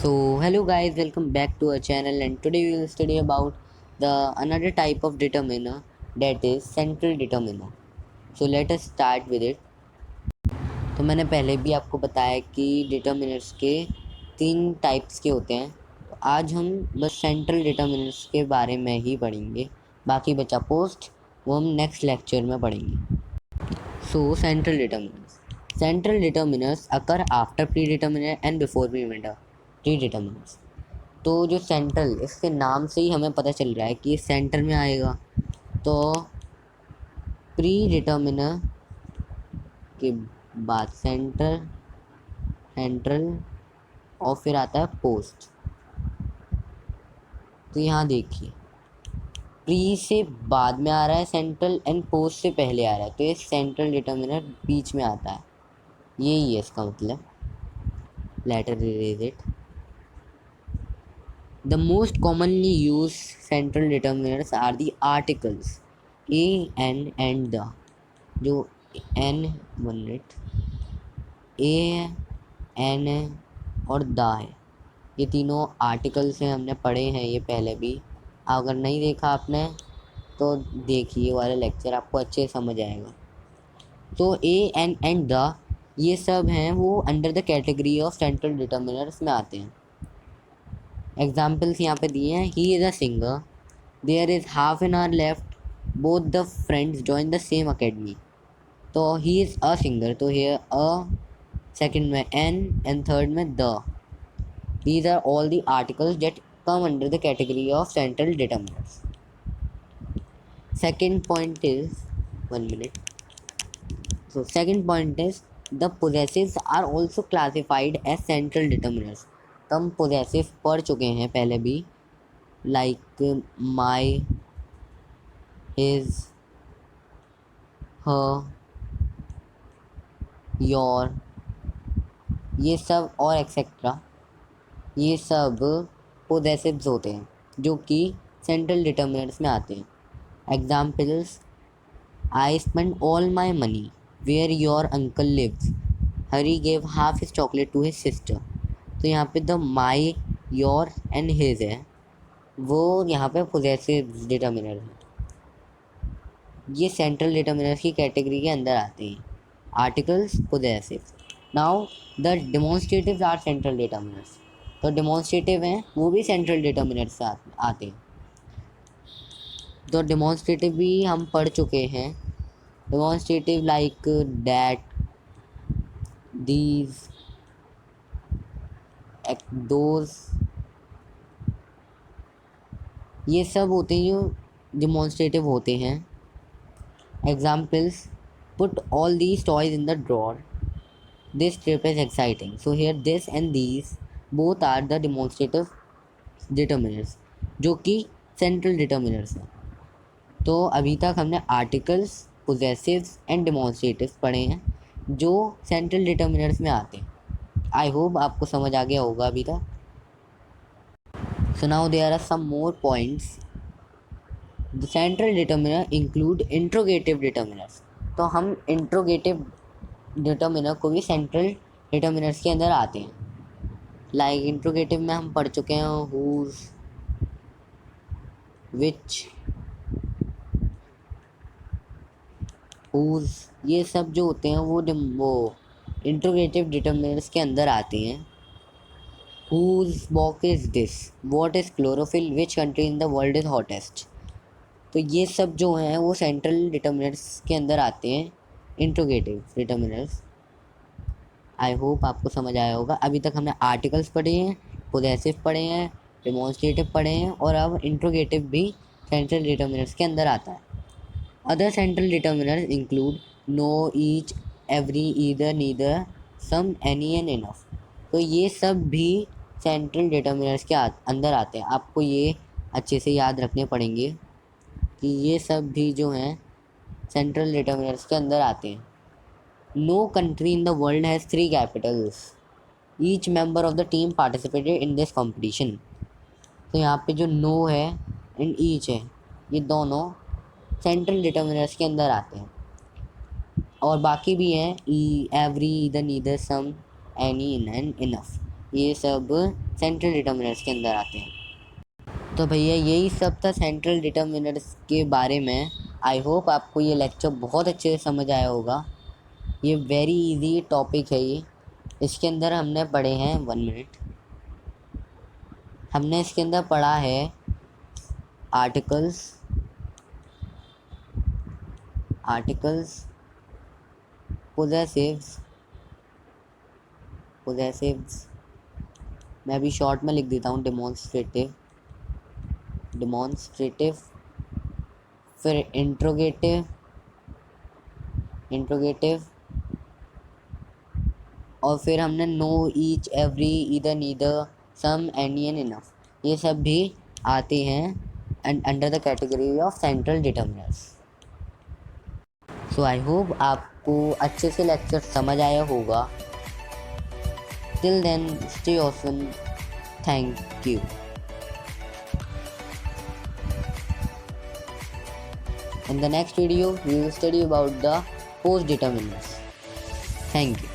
So hello guys, welcome back to our channel, and today we will study about the another type of determiner, that is central determiner. So let us start with it. तो मैंने पहले भी आपको बताया कि determiners के तीन types के होते हैं। तो आज हम बस सेंट्रल डिटर्मिनर्स के बारे में ही पढ़ेंगे, बाकी बचा पोस्ट वो हम नेक्स्ट लेक्चर में पढ़ेंगे। So central determiners occur after predeterminer and before predeterminers. तो जो सेंट्रल, इसके नाम से ही हमें पता चल रहा है कि ये सेंटर में आएगा। तो प्री डिटर्मिनर के बाद सेंट्रल और फिर आता है पोस्ट। तो यहाँ देखिए, प्री से बाद में आ रहा है सेंट्रल एंड पोस्ट से पहले आ रहा है, तो ये सेंट्रल डिटर्मिनर बीच में आता है। यही है इसका मतलब। Letter erase it. The most commonly used central determiners are the articles a, n and the. जो n, वन मिनट, a है, n है और द है, ये तीनों आर्टिकल्स हैं। हमने पढ़े हैं ये पहले भी। अगर नहीं देखा आपने तो देखिए वाला लेक्चर, आपको अच्छे से समझ आएगा। तो ए एन एंड द, ये सब हैं वो under the category of central determiners में आते हैं। एग्जाम्पल्स यहाँ पे दिए हैं। He is a singer, there is half an hour left, both the friends join the same academy. तो ही इज़ अ सिंगर, तो हियर अ, सेकंड में एन एंड थर्ड में the. These are all the articles that come under the category of central determinants. Second point is, 1 minute. So second point is the possessives are also classified as central determinants. तो हम possessive पढ़ चुके हैं पहले भी, like my, his, her, your, ये सब और एक्सेट्रा, ये सब पोजेसिव्स होते हैं जो कि सेंट्रल डिटर्मिनर्स में आते हैं। Examples, I spend all my money where your uncle lives, Hari gave half his chocolate to his sister. तो यहाँ पे the my, your and his है, वो यहाँ पे पोजेसिव डिटर्मिनर है। ये सेंट्रल डिटर्मिनर्स की कैटेगरी के अंदर आते हैं, articles, possessive. Now the demonstratives are central determiners. तो डेमोन्स्ट्रेटिव हैं वो भी सेंट्रल डिटर्मिनर से आते हैं। तो डेमोन्स्ट्रेटिव भी हम पढ़ चुके हैं। Demonstrative like that, these, those, ये सब होते हैं जो डेमोन्स्ट्रेटिव होते हैं। Examples, put all these toys in the drawer, this trip is exciting. So here this and these both are the demonstrative determiners जो कि सेंट्रल डिटर्मिनर्स हैं। तो अभी तक हमने आर्टिकल्स, पोजेसिव्स एंड डेमोन्स्ट्रेटिव्स पढ़े हैं जो सेंट्रल डिटर्मिनर्स में आते हैं। आई होप आपको समझ आ गया होगा अभी तक। So now there are some more points. The central determiner include interrogative determiners. तो हम इंट्रोगेटिव डिटर्मिनर को भी सेंट्रल डिटर्मिनर्स के अंदर आते हैं। लाइक इंट्रोगेटिव में हम पढ़ चुके हैं हुज, विच, हुज, ये सब जो होते हैं वो इंट्रोगेटिव डिटर्मिनर्स के अंदर आते हैं। Whose walk is this, what is chlorophyll, which country in the world is hottest. तो ये सब जो हैं वो सेंट्रल डिटर्मिनर्स के अंदर आते हैं, इंट्रोगेटिव डिटर्मिनर्स। आई होप आपको समझ आया होगा। अभी तक हमने आर्टिकल्स पढ़े हैं, पोजेसिव पढ़े हैं, डेमोन्स्ट्रेटिव पढ़े हैं, और अब इंट्रोगेटिव भी सेंट्रल डिटर्मिनर्स के अंदर आता है। Other central determiners include no, each, every, either, neither, some, any and enough. तो ये सब भी सेंट्रल डिटर्मिनर्स के अंदर आते हैं। आपको ये अच्छे से याद रखने पड़ेंगे कि ये सब भी जो हैं सेंट्रल डिटर्मिनर्स के अंदर आते हैं। No country in the world has 3 capitals, each member of the team participated in this competition. तो यहाँ पे जो नो है एंड ईच है, ये दोनों सेंट्रल डिटर्मिनर्स के अंदर आते हैं। और बाकी भी हैं, each, every, either, neither, some, any and enough. ये सब सेंट्रल डिटर्मिनर्स के अंदर आते हैं। तो भैया यही सब था सेंट्रल डिटर्मिनर्स के बारे में। आई होप आपको ये लेक्चर बहुत अच्छे से समझ आया होगा। ये वेरी इजी टॉपिक है ये। इसके अंदर हमने पढ़े हैं 1 मिनट, हमने इसके अंदर पढ़ा है आर्टिकल्स, पोजेसिव्स, मैं अभी शॉर्ट में लिख देता हूँ, डिमॉन्स्ट्रेटिव, फिर इंट्रोगेटिव, और फिर हमने no, each, every, either, neither, some, any and enough, ये सब भी आते हैं under the category of central determiners. So I hope आपको अच्छे से लेक्चर समझ आया होगा। Till then stay awesome, thank you. In the next video, we will study about the post determinants. Thank you.